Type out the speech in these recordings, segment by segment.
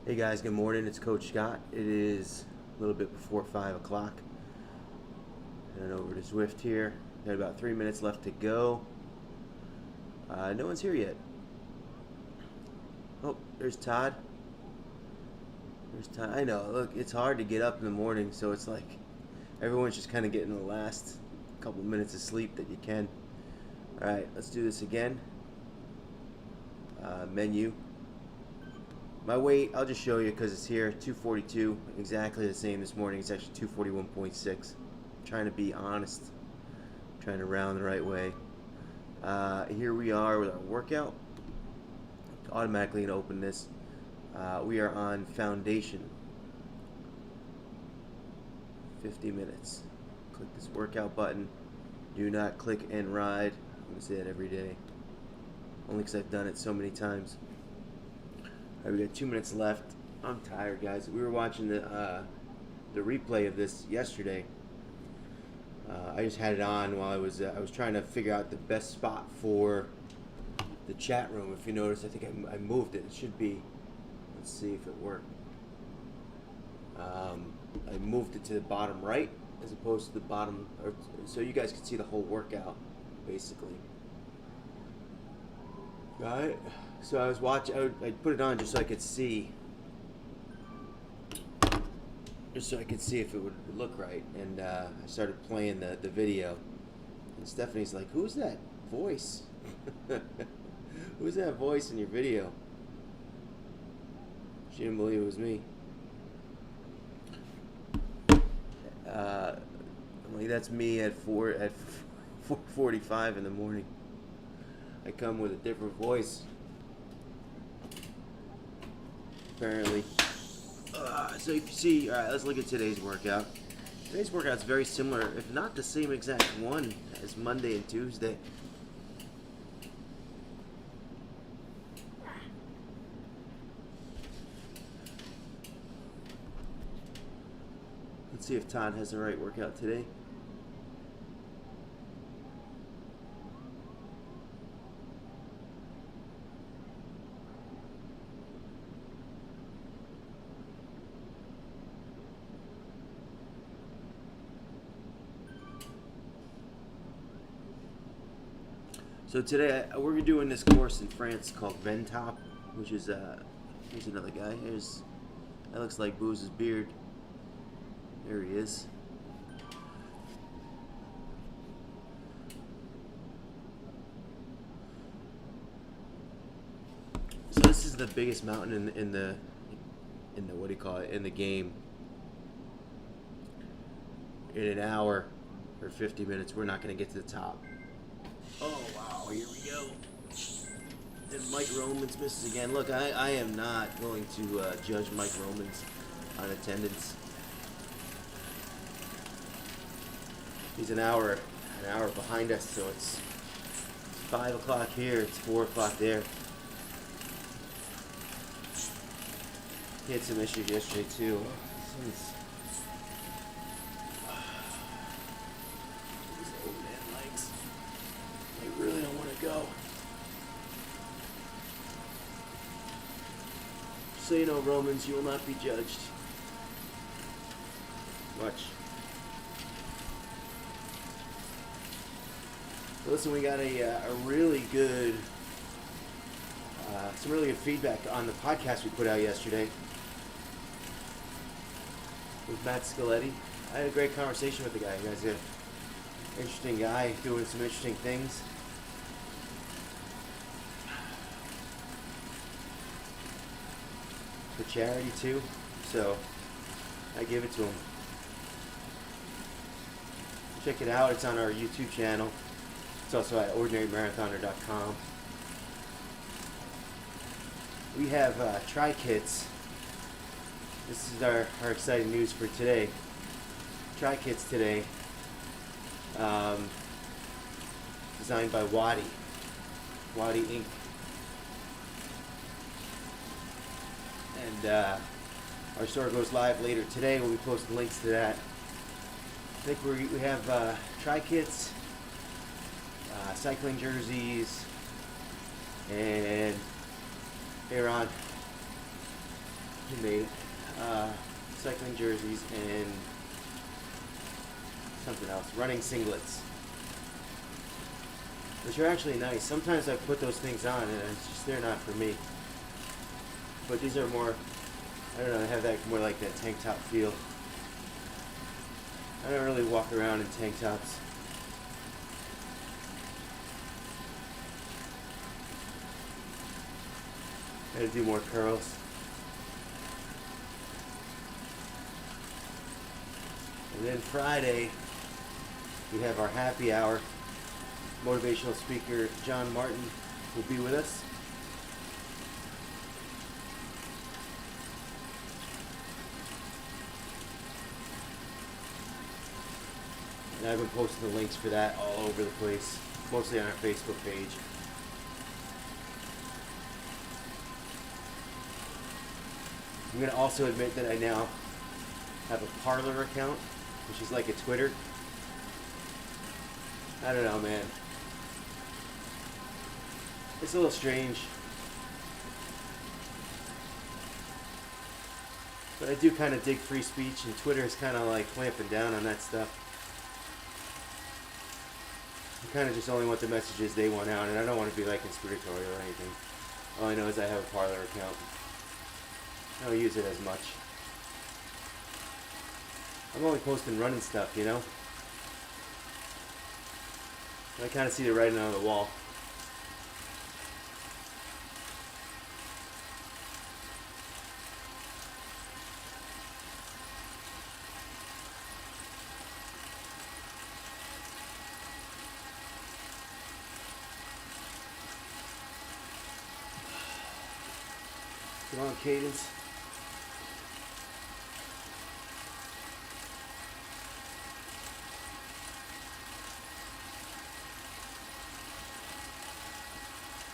Hey guys, good morning. It's Coach Scott. It is a little bit before 5 o'clock. Heading over to Zwift here. Got about 3 minutes left to go. No one's here yet. Oh, there's Todd. There's Todd. I know, look, it's hard to get up in the morning, so it's like everyone's just kind of getting the last couple minutes of sleep that you can. Alright, let's do this again. Menu. My weight, I'll just show you because it's here, 242, exactly the same this morning. It's actually 241.6. I'm trying to be honest, I'm trying to round the right way. Here we are with our workout. Automatically gonna open this. We are on foundation. 50 minutes. Click this workout button. Do not click and ride. I'm gonna say that every day, only because I've done it so many times. Alright, we got 2 minutes left. I'm tired, guys. We were watching the replay of this yesterday. I just had it on while I was trying to figure out the best spot for the chat room. If you notice, I think I moved it. It should be. Let's see if it worked. I moved it to the bottom right as opposed to the bottom, so you guys can see the whole workout, basically. Right. So I was watching. I put it on just so I could see, if it would look right. And I started playing the video. And Stephanie's like, "Who's that voice? Who's that voice in your video?" She didn't believe it was me. I'm like, that's me at 4:45 in the morning. I come with a different voice. Apparently. So you can see, alright, let's look at today's workout. Today's workout is very similar, if not the same exact one as Monday and Tuesday. Let's see if Todd has the right workout today. So today we're doing this course in France called Ventop, which is here's another guy. That looks like Booze's beard. There he is. So this is the biggest mountain in the what do you call it, in the game. In an hour or 50 minutes, we're not going to get to the top. Oh wow, here we go. And Mike Romans misses again. Look, I am not going to judge Mike Romans on attendance. He's an hour behind us, so it's 5 o'clock here, it's 4 o'clock there. He had some issues yesterday too. These old man legs. I really don't want to go. So you know, Romans, you will not be judged. Watch. Listen, we got a really good, some really good feedback on the podcast we put out yesterday with Matt Scaletti. I had a great conversation with the guy. He's an interesting guy doing some interesting things. For charity too, so I give it to him. Check it out. It's on our YouTube channel. It's also at ordinarymarathoner.com. We have tri-kits. This is our exciting news for today. Tri-kits today, designed by Wadi Inc. And our store goes live later today. We'll be posting links to that. I think we have tri-kits, cycling jerseys, and Aaron, he made cycling jerseys and something else, running singlets, which are actually nice. Sometimes I put those things on and it's just, they're not for me. But these are more, I don't know, they have that more like that tank top feel. I don't really walk around in tank tops. I gotta do more curls. And then Friday, we have our happy hour. Motivational speaker John Martin will be with us. And I've been posting the links for that all over the place, mostly on our Facebook page. I'm going to also admit that I now have a Parler account, which is like a Twitter. I don't know, man. It's a little strange. But I do kind of dig free speech, and Twitter is kind of like clamping down on that stuff. I kind of just only want the messages they want out, and I don't want to be like conspiratorial or anything. All I know is I have a Parler account. I don't use it as much. I'm only posting running stuff, you know? I kind of see the writing on the wall. Come on, Cadence.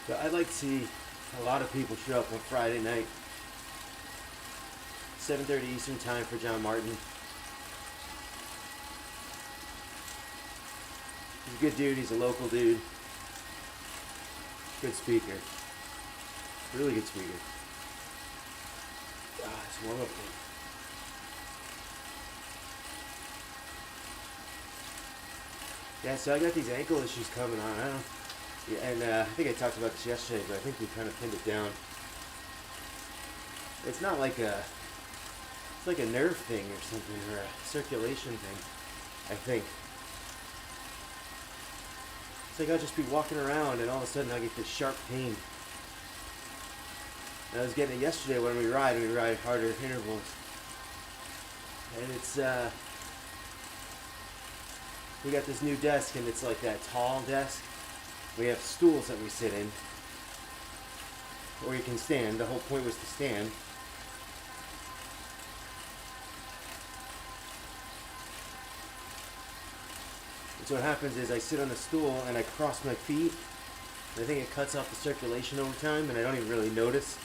So I'd like to see a lot of people show up on Friday night, 7:30 Eastern time for John Martin. He's a good dude. He's a local dude. Good speaker. Really good speaker. It's warm up thing. Yeah, so I got these ankle issues coming on. I don't. Yeah, and I think I talked about this yesterday, but I think we kind of pinned it down. It's not like it's like a nerve thing or something, or a circulation thing, I think. It's like I'll just be walking around and all of a sudden I get this sharp pain. And I was getting it yesterday when we ride harder intervals. And it's, we got this new desk, and it's like that tall desk. We have stools that we sit in, or you can stand. The whole point was to stand. And so what happens is I sit on the stool and I cross my feet. And I think it cuts off the circulation over time, and I don't even really notice.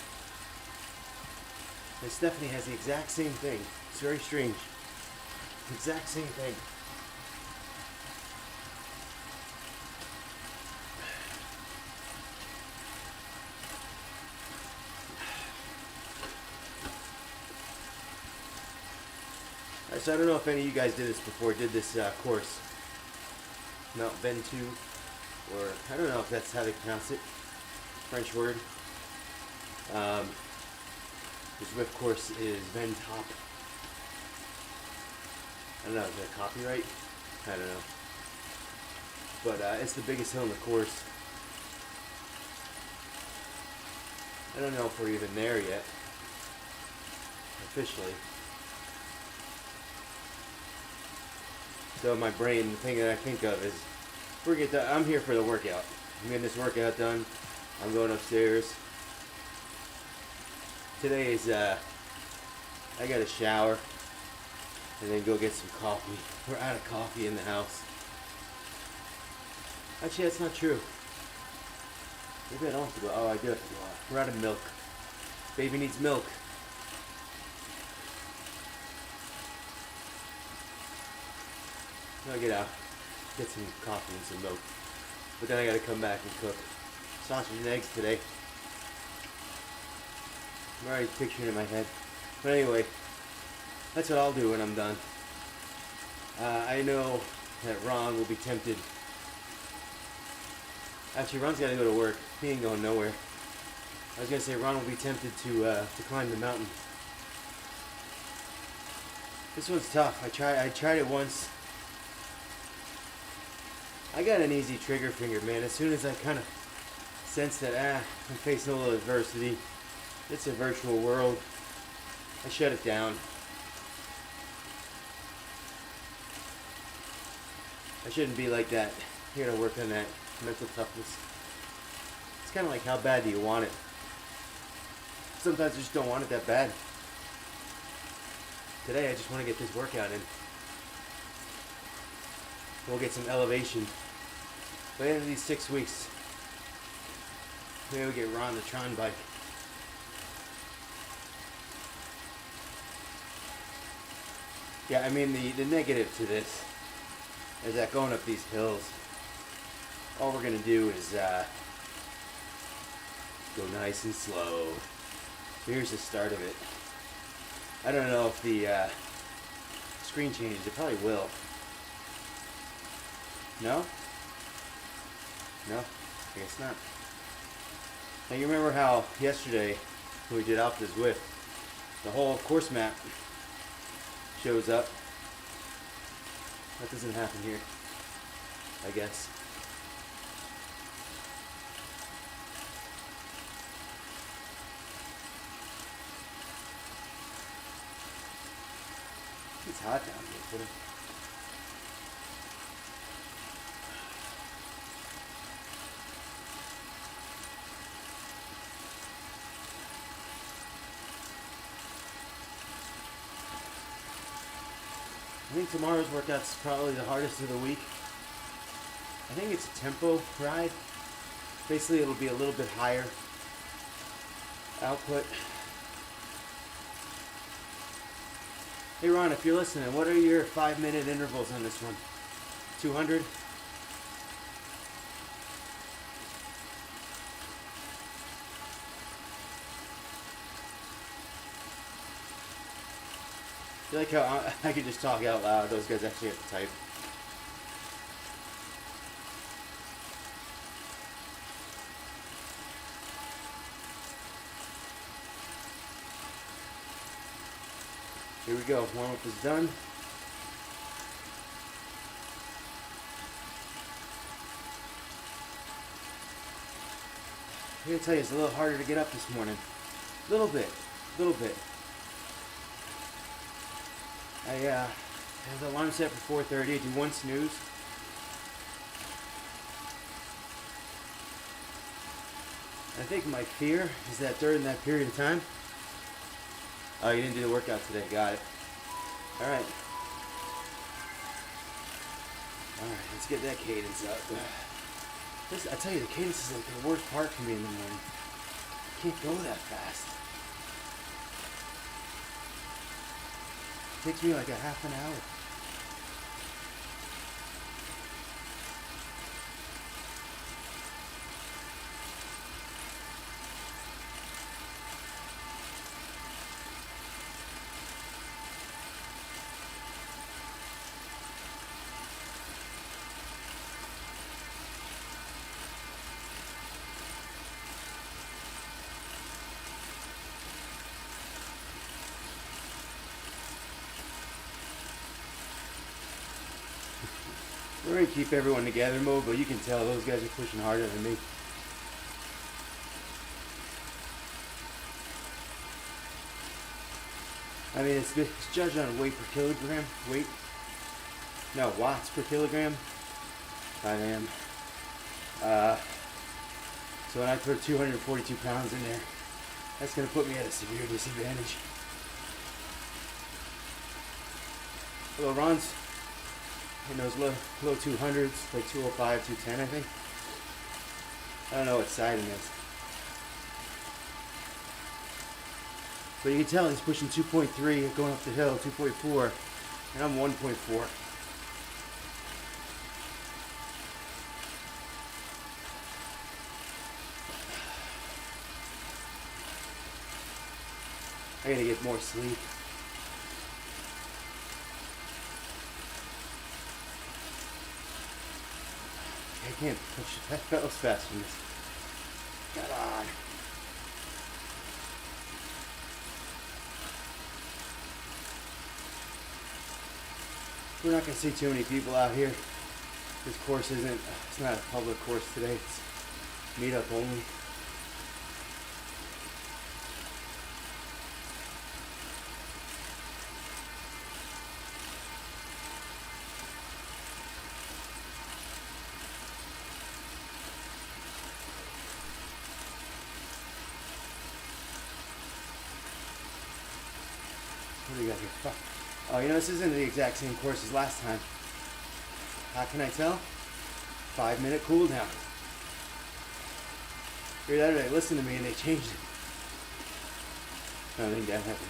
And Stephanie has the exact same thing. It's very strange. Exact same thing. So I don't know if any of you guys did this before, did this course. Mount Ventoux, or I don't know if that's how they pronounce it. French word. The Zwift course is Ventop. I don't know, is that copyright? I don't know. But it's the biggest hill in the course. I don't know if we're even there yet, officially. So in my brain, the thing that I think of is, I'm here for the workout. I'm getting this workout done. I'm going upstairs. Today is, I got a shower and then go get some coffee. We're out of coffee in the house. Actually, that's not true. Maybe I don't have to go. Oh, I do have to go out. We're out of milk. Baby needs milk. I'll get out, get some coffee and some milk. But then I gotta come back and cook sausage and eggs today. I'm already picturing it in my head. But anyway, that's what I'll do when I'm done. I know that Ron will be tempted. Actually, Ron's got to go to work. He ain't going nowhere. I was gonna say Ron will be tempted to climb the mountain. This one's tough. I tried it once. I got an easy trigger finger, man. As soon as I kind of sense that I'm facing a little adversity, it's a virtual world, I shut it down. I shouldn't be like that. Here to work on that mental toughness. It's kind of like, how bad do you want it? Sometimes I just don't want it that bad. Today I just want to get this workout in. We'll get some elevation. By the end of these 6 weeks, maybe we'll get Ron the Tron bike. Yeah, I mean, the negative to this is that going up these hills, all we're going to do is go nice and slow. Here's the start of it. I don't know if the screen changes. It probably will. No? No? I guess not. Now you remember how yesterday when we did Alpha Zwift, the whole course map shows up. That doesn't happen here, I guess. It's hot down here today. I think tomorrow's workout's probably the hardest of the week. I think it's a tempo ride. Basically, it'll be a little bit higher output. Hey Ron, if you're listening, what are your 5-minute intervals on this one? 200? You like how I could just talk out loud? Those guys actually have to type. Here we go. Warm-up is done. I gotta tell you, it's a little harder to get up this morning. Little bit. I have the alarm set for 4:30. I do one snooze. I think my fear is that during that period of time. Oh, you didn't do the workout today. Got it. All right. Let's get that cadence up. This, I tell you, the cadence is like the worst part for me in the morning. I can't go that fast. It takes me like a half an hour. We're going to keep everyone together mode, but you can tell those guys are pushing harder than me. I mean, it's judged on weight per kilogram. Weight? No, watts per kilogram. I am. So when I put 242 pounds in there, that's going to put me at a severe disadvantage. Hello, Ron's. In those low 200s, like 205, 210, I think. I don't know what side it is. But you can tell he's pushing 2.3, going up the hill, 2.4, and I'm 1.4. I gotta get more sleep. I can't push that pedals fast from this. Come on. We're not gonna see too many people out here. This course it's not a public course today. It's meetup only. What do we got here? Fuck. Oh, you know, this isn't the exact same course as last time. How can I tell? 5-minute cooldown. Hear that or they listened to me and they changed it. I don't think that happened.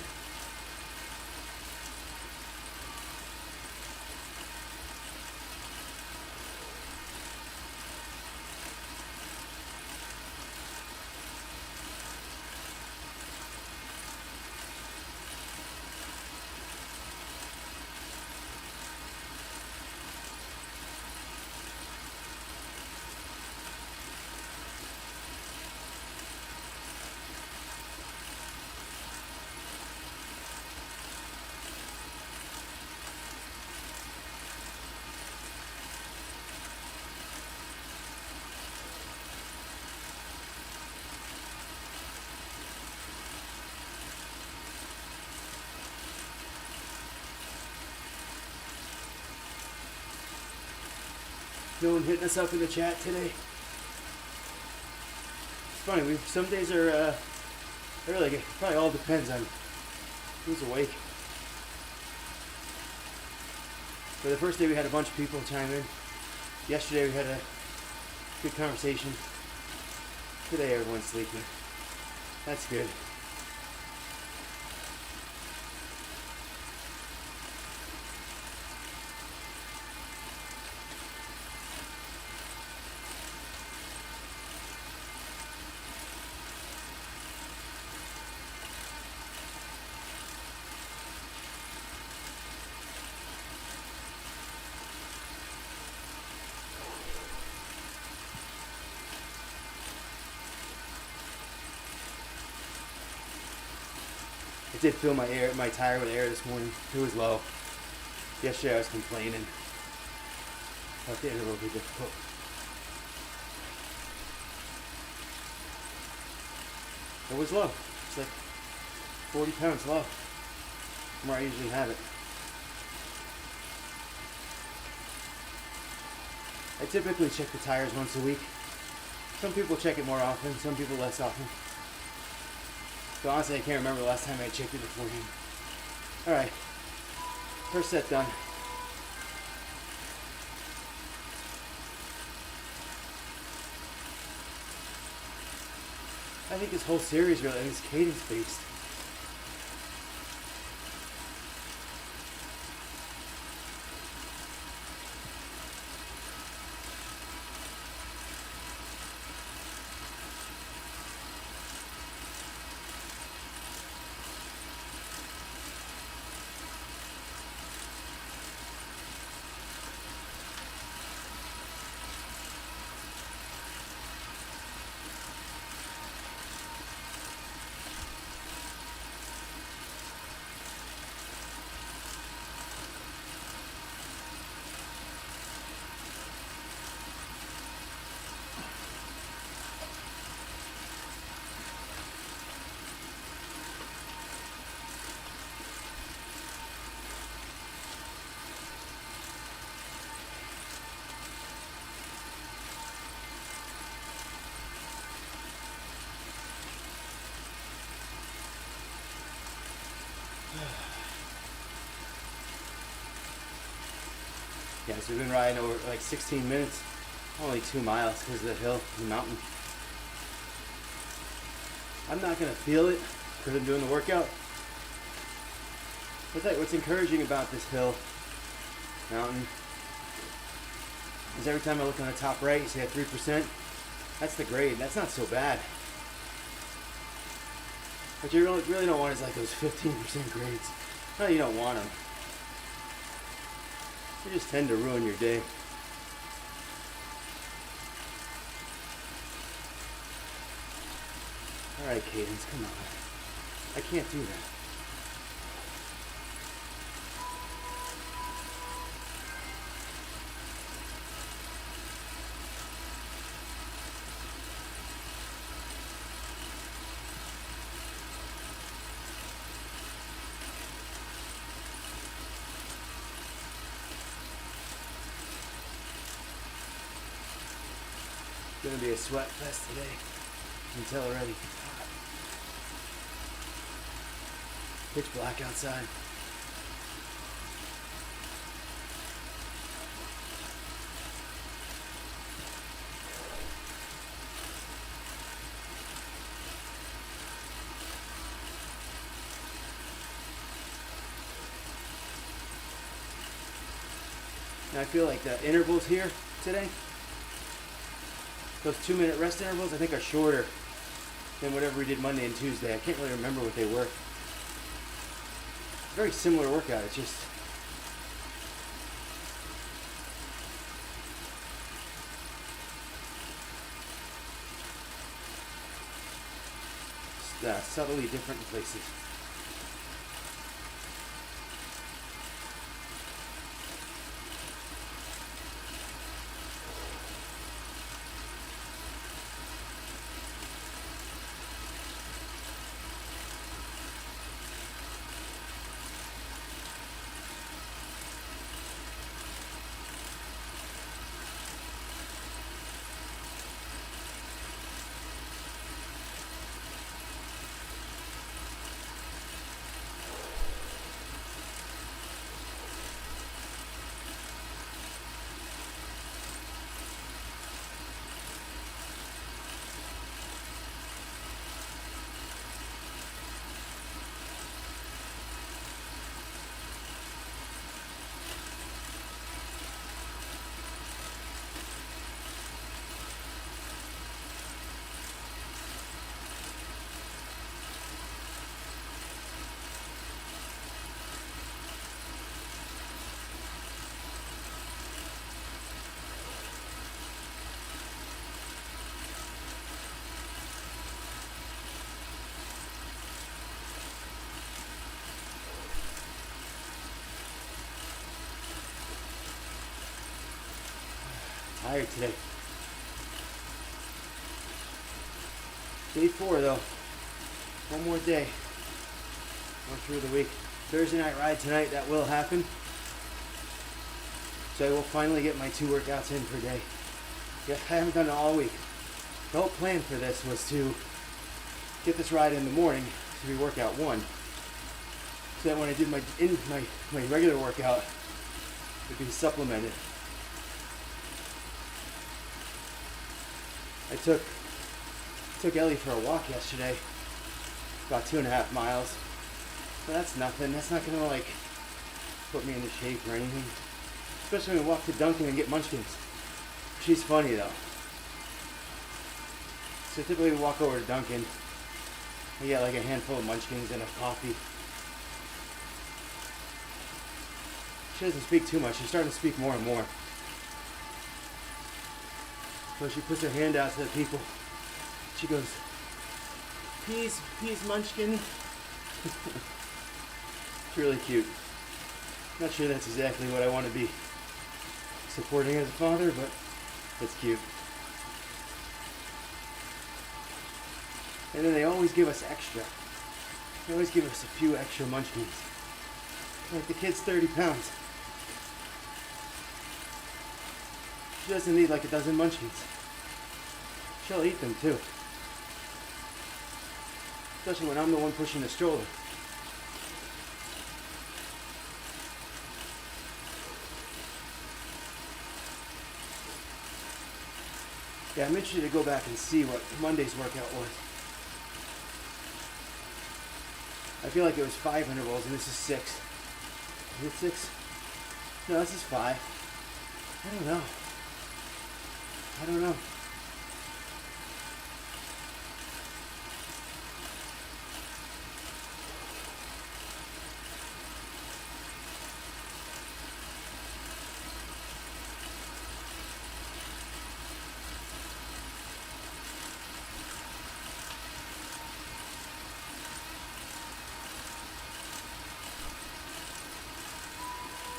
No one hitting us up in the chat today. It's funny, some days are really, it probably all depends on who's awake. For the first day we had a bunch of people chime in. Yesterday we had a good conversation. Today everyone's sleeping. That's good. I did fill my tire with air this morning. It was low. Yesterday I was complaining. Thought the interval would be difficult. It was low. It's like 40 pounds low from where I usually have it. I typically check the tires once a week. Some people check it more often, some people less often. So honestly, I can't remember the last time I checked it beforehand. Alright, first set done. I think this whole series really is cadence based. Yeah, so we've been riding over like 16 minutes, only 2 miles because of the hill, the mountain. I'm not gonna feel it because I'm doing the workout. What's encouraging about this hill, mountain, is every time I look on the top right, you see that 3%? That's the grade. That's not so bad. What you really don't want is like those 15% grades. No, you don't want them. They just tend to ruin your day. Alright, Cadence, come on. I can't do that. It's gonna be a sweat fest today. You can tell already. It's hot. Pitch black outside. And I feel like the intervals here today, those 2-minute rest intervals, I think are shorter than whatever we did Monday and Tuesday. I can't really remember what they were. Very similar workout. It's just subtly different in places. Tired today. Day 4 though. One more day. Going through the week. Thursday night ride tonight, that will happen. So I will finally get my 2 workouts in per day. Yeah, I haven't done it all week. The whole plan for this was to get this ride in the morning to be workout 1. So that when I did my regular workout, it could be supplemented. I took Ellie for a walk yesterday, about 2.5 miles. But that's nothing. That's not gonna like put me into shape or anything. Especially when we walk to Dunkin' and get munchkins. She's funny though. So typically we walk over to Dunkin', I get like a handful of munchkins and a coffee. She doesn't speak too much. She's starting to speak more and more. So she puts her hand out to the people. She goes, peas munchkin. It's really cute. Not sure that's exactly what I want to be supporting as a father, but it's cute. And then they always give us extra. They always give us a few extra munchkins. Like the kid's 30 pounds. She doesn't need like a dozen munchkins. She'll eat them too. Especially when I'm the one pushing the stroller. Yeah, I'm interested to go back and see what Monday's workout was. I feel like it was 5 intervals and this is 6. Is it 6? No, this is 5. I don't know. I don't know.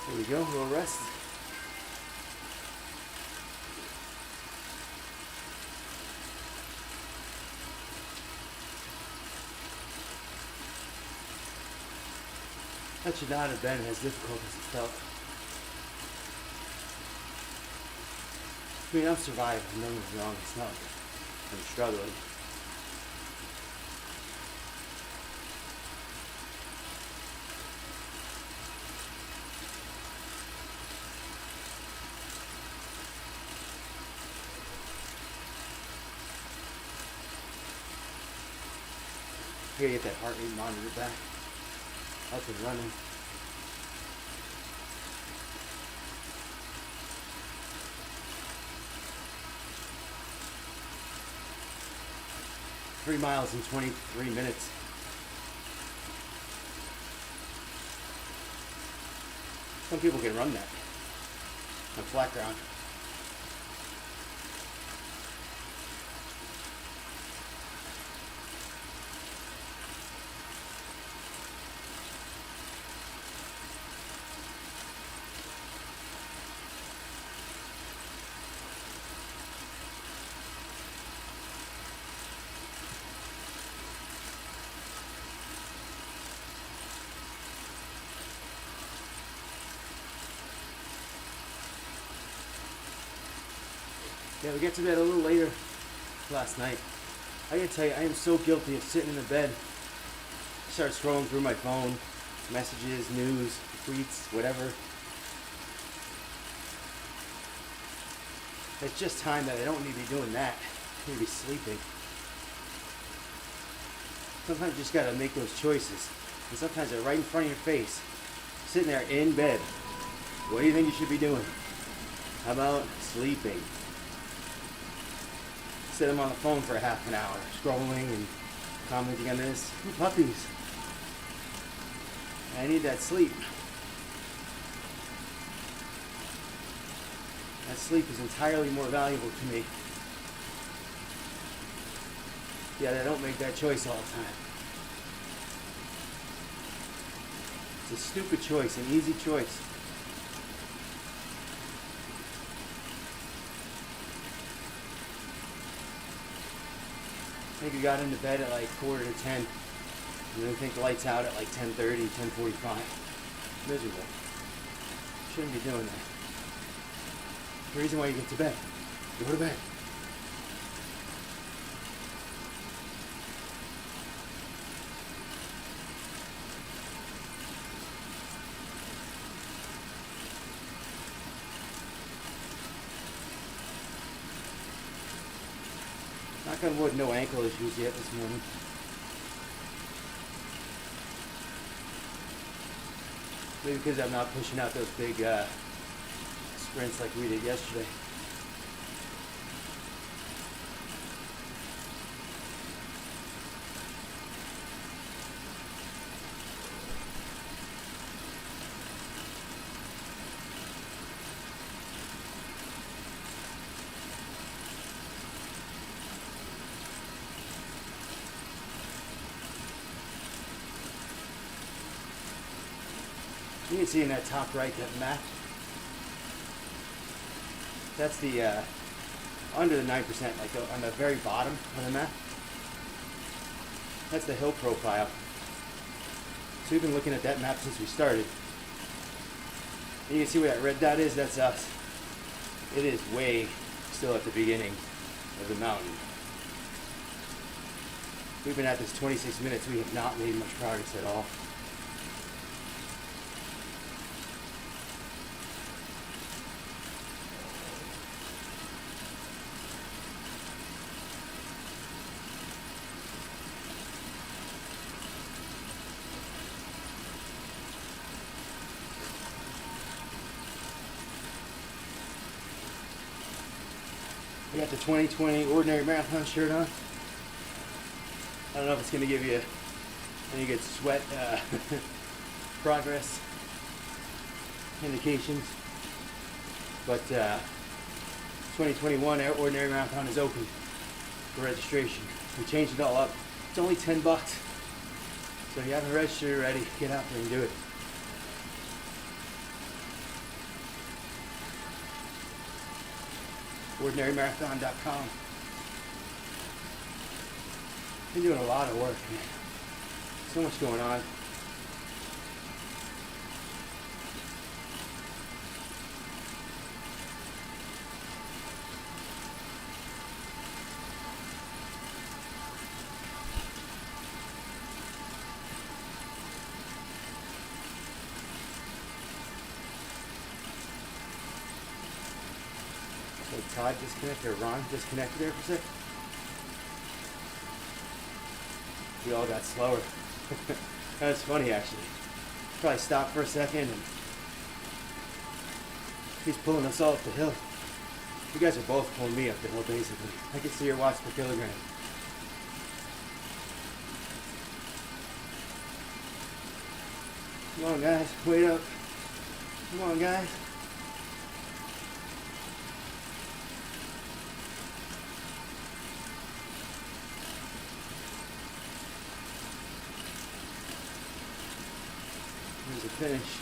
There we go, a little rest. That should not have been as difficult as it felt. I mean, I'm surviving, don't get me wrong, it's not like I'm struggling. I gotta get that heart rate monitor back up and running. Three miles in 23 minutes. Some people can run that on flat ground. Yeah, we got to bed a little later last night. I gotta tell you, I am so guilty of sitting in the bed. Start scrolling through my phone, messages, news, tweets, whatever. It's just time that I don't need to be doing that. I need to be sleeping. Sometimes you just gotta make those choices. And sometimes they're right in front of your face. Sitting there in bed. What do you think you should be doing? How about sleeping? Sit them on the phone for a half an hour, scrolling and commenting on this. Ooh, puppies. I need that sleep. That sleep is entirely more valuable to me. Yet I don't make that choice all the time. It's a stupid choice, an easy choice. Maybe got into bed at like 9:45, and then think the lights out at like 10:30, 10:45. Miserable. Shouldn't be doing that. The reason why you get to bed. Go to bed. Knock on wood, no ankle issues yet this morning. Maybe because I'm not pushing out those big sprints like we did yesterday. You can see in that top right, that map. That's the under the 9%, like on the very bottom of the map. That's the hill profile. So we've been looking at that map since we started. And you can see where that red dot is, that's us. It is way still at the beginning of the mountain. We've been at this 26 minutes, we have not made much progress at all. We got the 2020 Ordinary Marathon shirt on. I don't know if it's going to give you any good sweat progress indications, but 2021 Ordinary Marathon is open for registration. We changed it all up. It's only $10. So if you haven't registered already, get out there and do it. OrdinaryMarathon.com. Been doing a lot of work, man. So much going on. So Todd disconnected, or Ron disconnected there for a sec. We all got slower. That's funny, actually. Probably stopped for a second, and he's pulling us all up the hill. You guys are both pulling me up the hill, basically. I can see your watts per kilogram. Come on, guys. Wait up. Come on, guys. Here's the finish.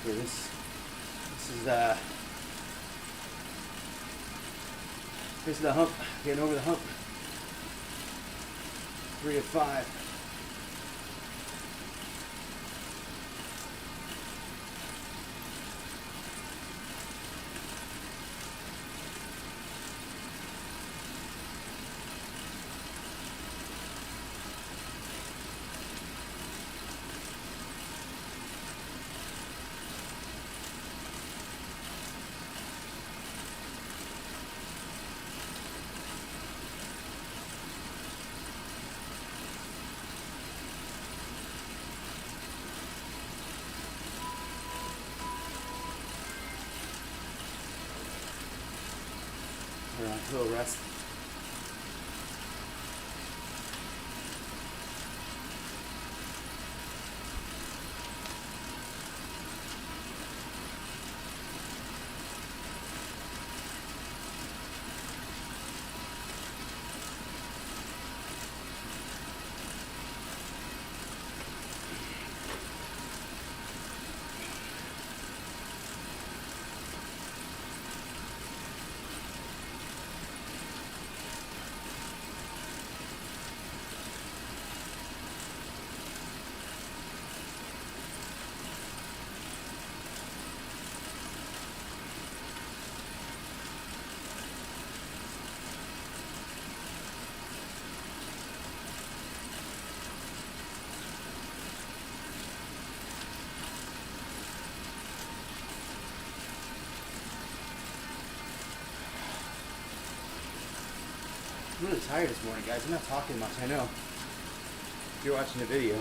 Here, this is the hump. Getting over the hump. 3 of 5. All right, a little rest. I'm really tired this morning, guys. I'm not talking much, I know. If you're watching the video.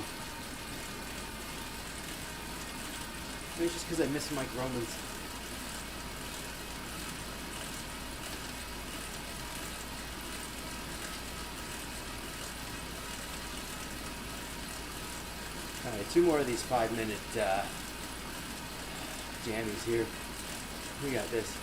Maybe it's just because I miss Mike Romans. Alright, 2 more of these 5-minute jammies here. We got this.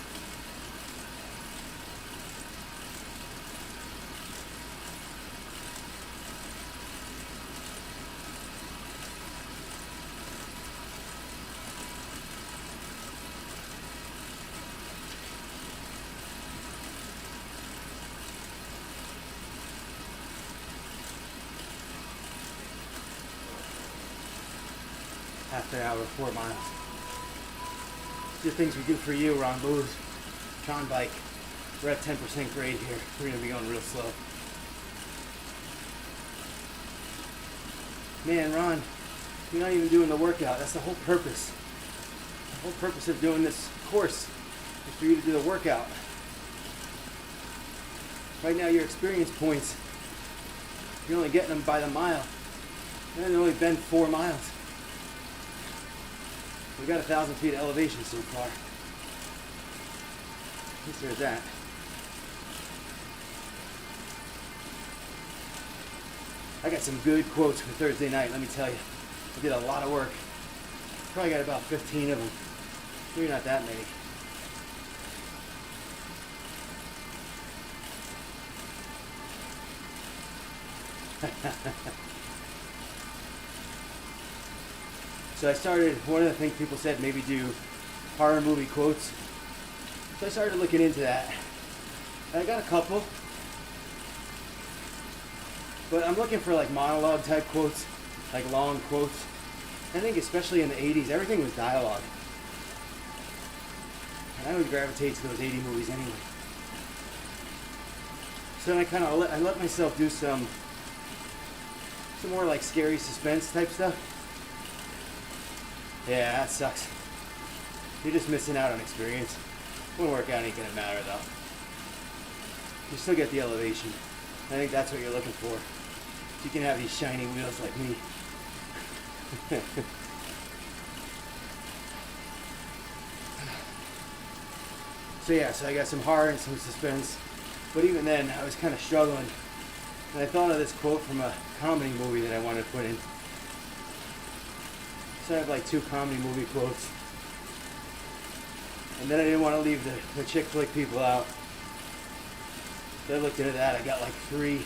Half an hour, 4 miles. Just things we do for you, Ron Booze. Tron Bike. We're at 10% grade here. We're going to be going real slow. Man, Ron, you're not even doing the workout. That's the whole purpose. The whole purpose of doing this course is for you to do the workout. Right now, your experience points, you're only getting them by the mile. And they've only been 4 miles. We've got 1,000 feet of elevation so far. At least there's that. I got some good quotes for Thursday night, let me tell you. I did a lot of work. Probably got about 15 of them. Maybe not that many. So I started, one of the things people said, maybe do horror movie quotes. So I started looking into that. And I got a couple. But I'm looking for like monologue type quotes, like long quotes. I think especially in the 80s, everything was dialogue. And I would gravitate to those 80 movies anyway. So then I let myself do some more like scary suspense type stuff. Yeah, that sucks. You're just missing out on experience. One workout ain't gonna matter though. You still get the elevation. I think that's what you're looking for. You can have these shiny wheels like me. So I got some horror and some suspense. But even then, I was kind of struggling. And I thought of this quote from a comedy movie that I wanted to put in. So I have like 2 comedy movie quotes. And then I didn't want to leave the chick flick people out. So I looked into that. I got like 3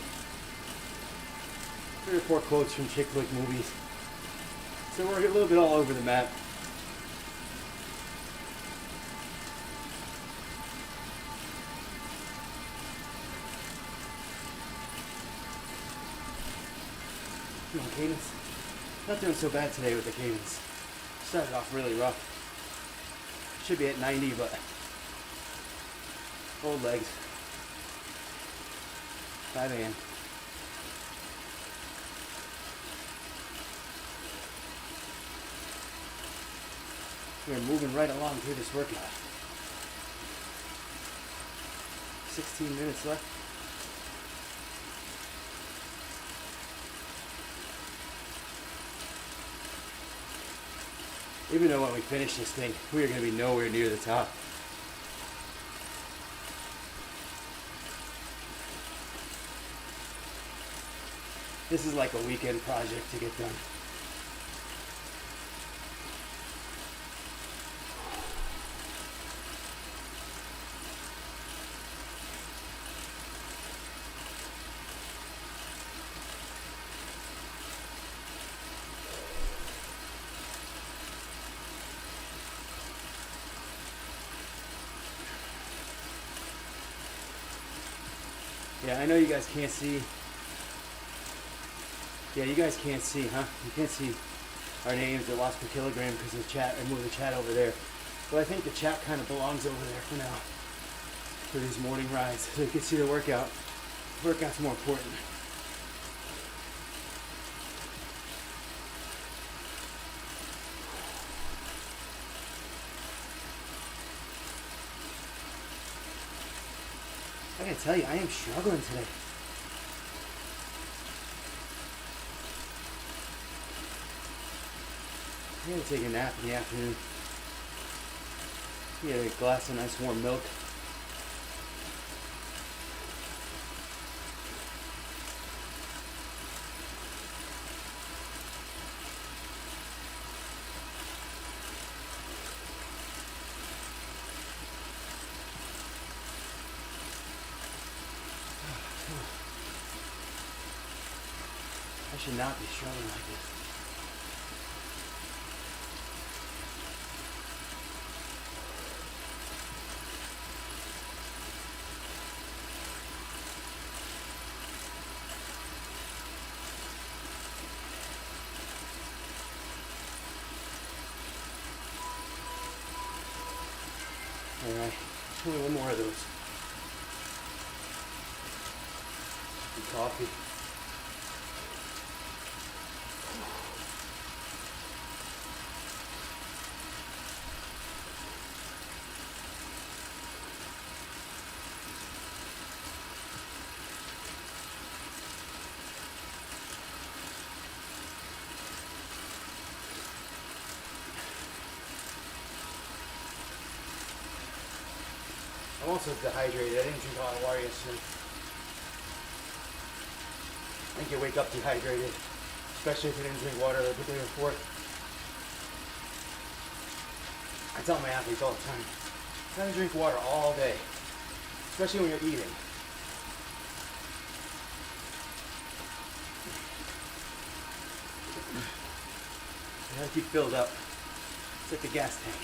or 4 quotes from chick flick movies. So we're a little bit all over the map. Come on, cadence. Not doing so bad today with the cadence. Started off really rough. Should be at 90, but old legs. 5 a.m. We're moving right along through this workout. 16 minutes left. Even though when we finish this thing, we are going to be nowhere near the top. This is like a weekend project to get done. Yeah, I know you guys can't see. Yeah, you guys can't see, huh? You can't see our names at watts per kilogram because of the chat. I moved the chat over there. But I think the chat kind of belongs over there for now. For these morning rides. So you can see the workout. The workout's more important. I gotta tell you, I am struggling today. I gotta take a nap in the afternoon. Get a glass of nice warm milk. I should not be struggling like this. Alright, only one more of those. Good coffee. I'm also dehydrated. I didn't drink a lot of water yesterday. I think you wake up dehydrated, especially if you didn't drink water the day before. I tell my athletes all the time, you gotta drink water all day, especially when you're eating. You gotta keep filled up. It's like the gas tank.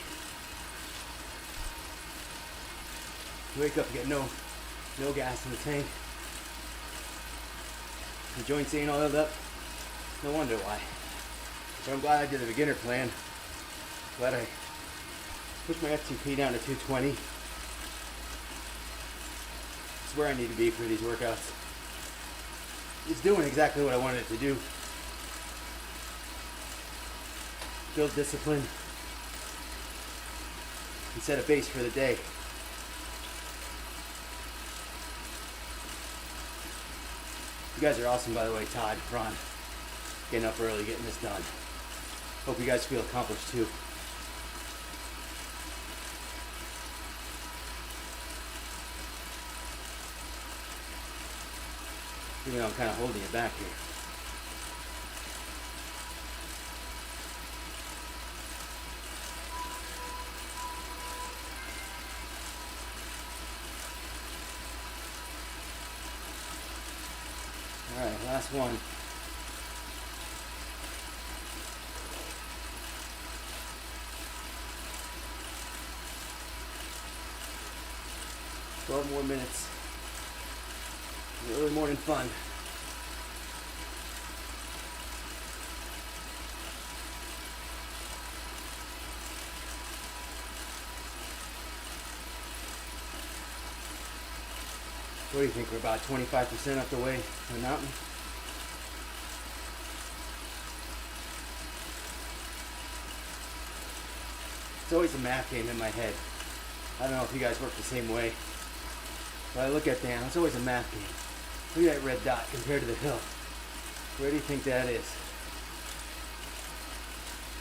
You wake up, you get no gas in the tank. The joints ain't oiled up. No wonder why. So I'm glad I did the beginner plan. Glad I pushed my FTP down to 220. It's where I need to be for these workouts. It's doing exactly what I wanted it to do. Build discipline and set a base for the day. You guys are awesome, by the way. Todd, Ron, getting up early, getting this done. Hope you guys feel accomplished too. Even though I'm kind of holding it back here. All right, last one. Twelve more minutes. Early morning fun. What do you think? We're about 25% up the way to the mountain. It's always a math game in my head. I don't know if you guys work the same way. But I look at Dan, it's always a math game. Look at that red dot compared to the hill. Where do you think that is?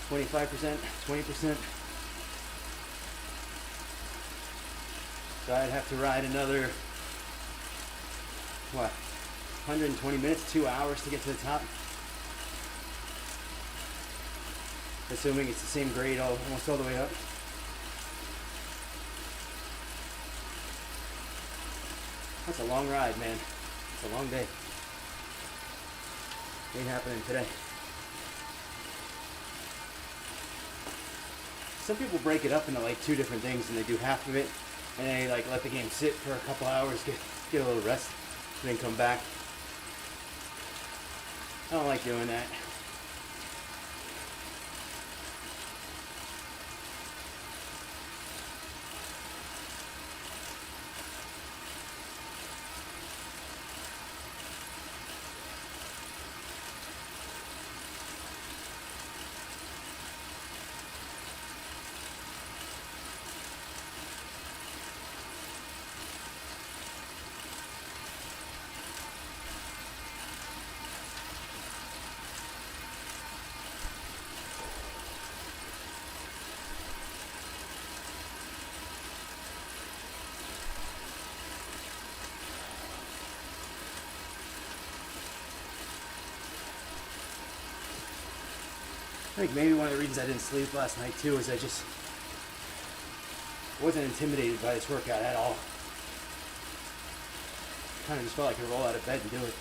25%? 20%? So I'd have to ride another, 120 minutes, 2 hours to get to the top. Assuming it's the same grade almost all the way up. That's a long ride, man. It's a long day. Ain't happening today. Some people break it up into like 2 different things and they do half of it and they like let the game sit for a couple hours, get a little rest, and then come back. I don't like doing that. I think maybe one of the reasons I didn't sleep last night too is I just wasn't intimidated by this workout at all. Kind of just felt like I could roll out of bed and do it.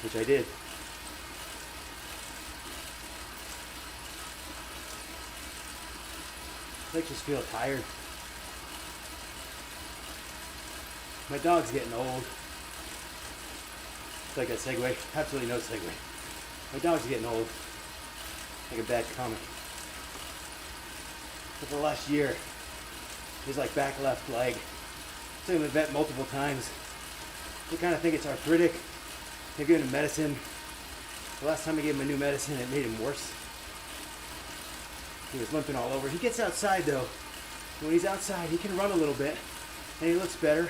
Which I did. I just feel tired. My dog's getting old. Like a segue, absolutely no segue. My dog's getting old, like a bad comic. But the last year, he's like back left leg. I've taken him to the vet multiple times. They kind of think it's arthritic. They've given him medicine. The last time I gave him a new medicine, it made him worse. He was limping all over. He gets outside though. When he's outside, he can run a little bit, and he looks better.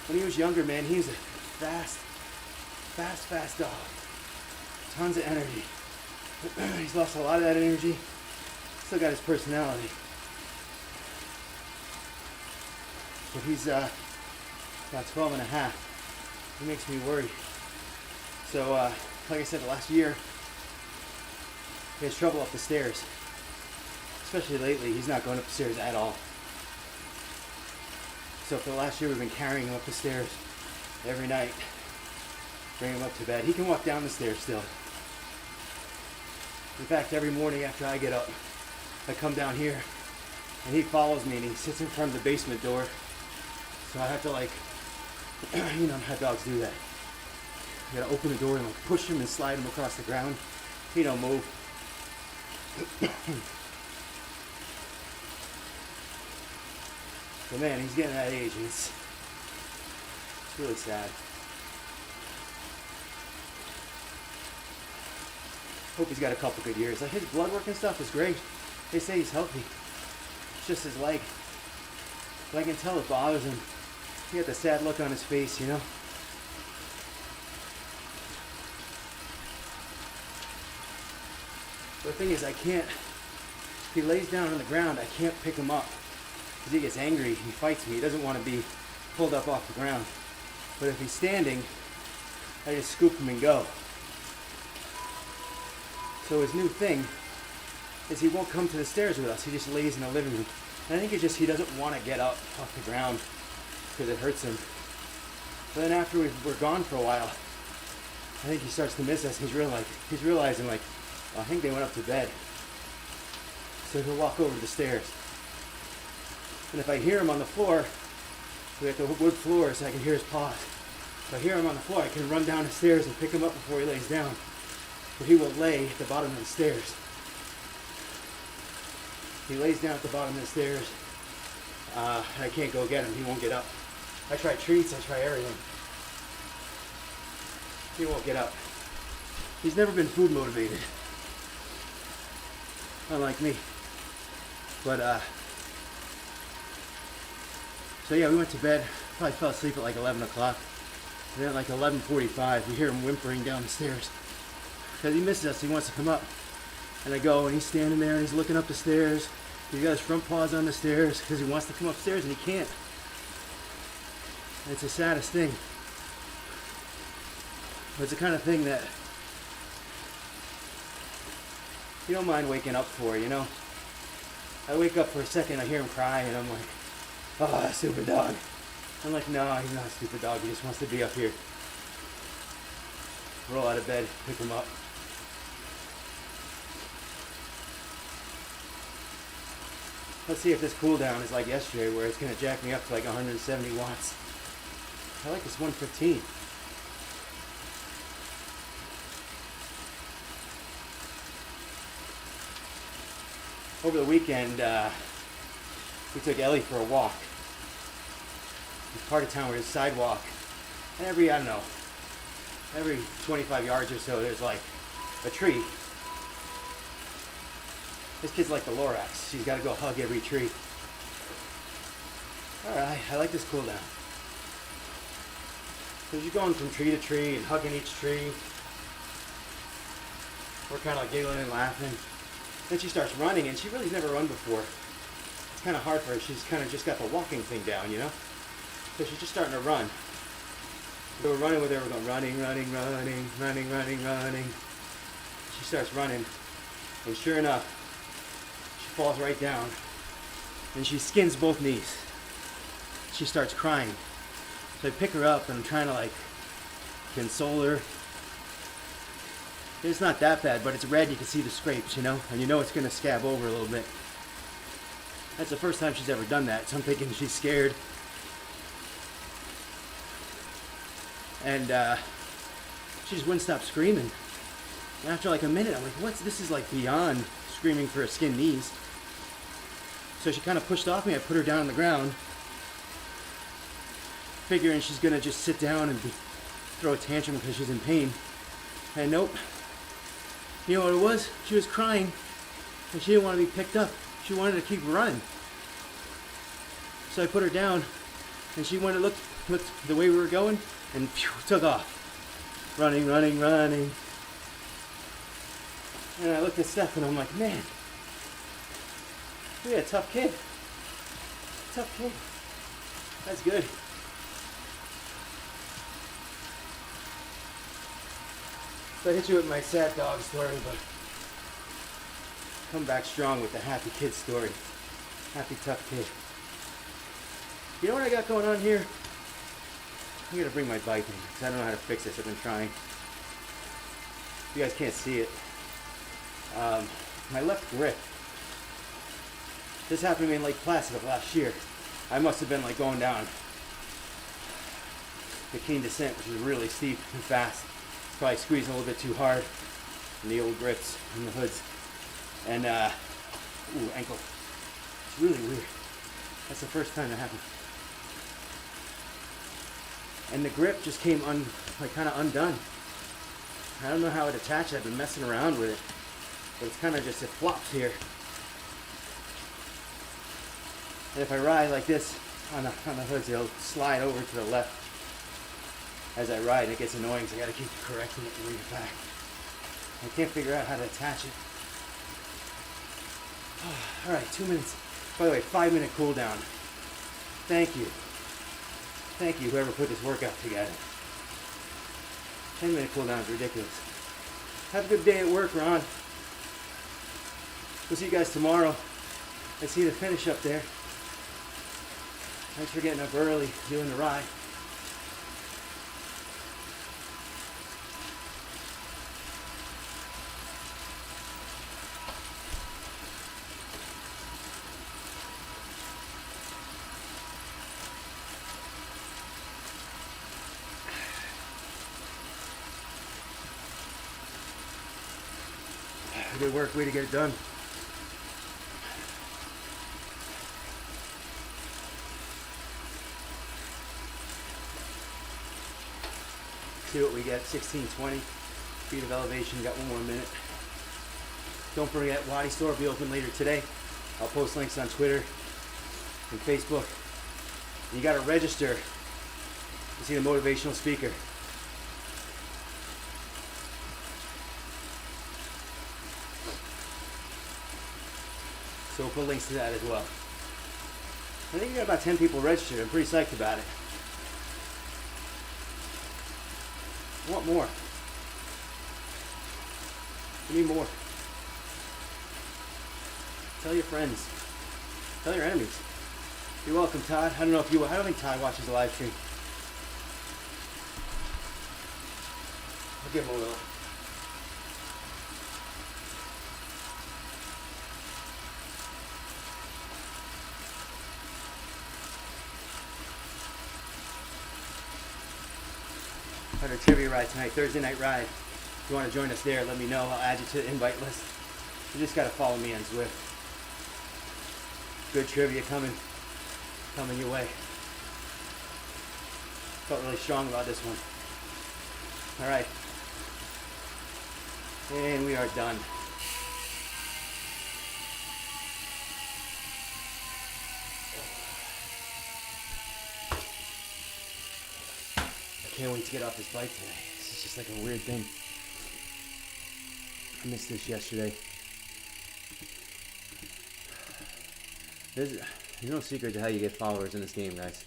When he was younger, man, he was a fast dog. Tons of energy. He's lost a lot of that energy. Still got his personality. But he's about 12 and a half. He makes me worry. So, like I said, the last year, he has trouble up the stairs. Especially lately, he's not going up the stairs at all. So for the last year, we've been carrying him up the stairs every night. Bring him up to bed. He can walk down the stairs still. In fact, every morning after I get up, I come down here and he follows me and he sits in front of the basement door. So I have to like, you know how dogs do that. You gotta open the door and like push him and slide him across the ground. He don't move. But man, he's getting that age and it's really sad. Hope he's got a couple good years. Like his blood work and stuff is great. They say he's healthy. It's just his leg. But I can tell it bothers him. He got the sad look on his face, you know? The thing is, I can't, if he lays down on the ground, I can't pick him up. Because he gets angry, he fights me. He doesn't want to be pulled up off the ground. But if he's standing, I just scoop him and go. So his new thing is he won't come to the stairs with us. He just lays in the living room. And I think it's just he doesn't want to get up off the ground because it hurts him. But then after we're gone for a while, I think he starts to miss us. He's realizing like, I think they went up to bed. So he'll walk over to the stairs. And if I hear him on the floor, we have the wood floor so I can hear his paws. If I hear him on the floor, I can run down the stairs and pick him up before he lays down. But he will lay at the bottom of the stairs. He lays down at the bottom of the stairs. I can't go get him. He won't get up. I try treats. I try everything. He won't get up. He's never been food motivated. Unlike me. But, so yeah, we went to bed. Probably fell asleep at like 11 o'clock. And then at like 11:45, we hear him whimpering down the stairs. Because he misses us, he wants to come up. And I go, and he's standing there, and he's looking up the stairs. He's got his front paws on the stairs, because he wants to come upstairs, and he can't. And it's the saddest thing. But it's the kind of thing that you don't mind waking up for, you know? I wake up for a second, I hear him cry, and I'm like, oh, stupid dog. I'm like, no, he's not a stupid dog, he just wants to be up here. Roll out of bed, pick him up. Let's see if this cool down is like yesterday where it's going to jack me up to like 170 watts. I like this 115. Over the weekend, we took Ellie for a walk. It's part of town where there's a sidewalk. And every 25 yards or so, there's like a tree. This kid's like the Lorax. She's got to go hug every tree. Alright, I like this cool down. Because you're going from tree to tree and hugging each tree. We're kind of like giggling and laughing. Then she starts running, and she really's never run before. It's kind of hard for her. She's kind of just got the walking thing down, you know? So she's just starting to run. So we're running with her. We're going running. She starts running. And sure enough, she falls right down. And she skins both knees. She starts crying. So I pick her up, and I'm trying to, like, console her. It's not that bad, but it's red. You can see the scrapes, you know? And you know it's going to scab over a little bit. That's the first time she's ever done that, so I'm thinking she's scared. And she just wouldn't stop screaming. And after like a minute, I'm like, what's this? Is like beyond screaming for her skinned knees. So she kind of pushed off me. I put her down on the ground, figuring she's going to just sit down and throw a tantrum because she's in pain. And nope. You know what it was? She was crying, and she didn't want to be picked up. She wanted to keep running. So I put her down, and she went and looked the way we were going, and phew, took off. Running. And I looked at Steph, and I'm like, man, we got a tough kid. Tough kid. That's good. So I hit you with my sad dog story, but come back strong with the happy kid story. Happy tough kid. You know what I got going on here? I'm gonna bring my bike in because I don't know how to fix this. I've been trying. You guys can't see it. My left grip This happened to me in Lake Placid of last year. I must have been like going down the Keen Descent, which is really steep and fast. Probably squeezing a little bit too hard in the old grips and the hoods. And, ooh, ankle. It's really weird. That's the first time that happened. And the grip just came kind of undone. I don't know how it attached. I've been messing around with it, but it's kind of just, it flops here. And if I ride like this on the hoods, it'll slide over to the left as I ride, and it gets annoying, so I gotta keep correcting it to bring it back. I can't figure out how to attach it. All right, 2 minutes. By the way, 5-minute cool down. Thank you. Thank you, whoever put this workout together. 10-minute cool down is ridiculous. Have a good day at work, Ron. We'll see you guys tomorrow. I see the finish up there. Thanks for getting up early, doing the ride. Good work, way to get it done. See what we get, 16:20 feet of elevation, got 1 more minute. Don't forget, Wadi Store will be open later today. I'll post links on Twitter and Facebook. You gotta register to see the motivational speaker. So we'll put links to that as well. I think we got about 10 people registered. I'm pretty psyched about it. I want more. We need more. Tell your friends. Tell your enemies. You're welcome, Todd. I don't think Todd watches the live stream. I'll give him a little. Had our trivia ride tonight, Thursday night ride. If you want to join us there, let me know. I'll add you to the invite list. You just got to follow me on Zwift. Good trivia coming your way. Felt really strong about this one. All right. And we are done. I can't wait to get off this bike today. This is just like a weird thing. I missed this yesterday. There's no secret to how you get followers in this game, guys.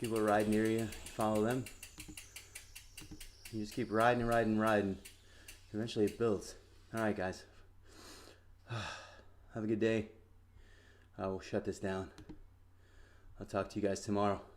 People ride near you, you follow them. You just keep riding and riding and riding. Eventually it builds. Alright, guys. Have a good day. I will shut this down. I'll talk to you guys tomorrow.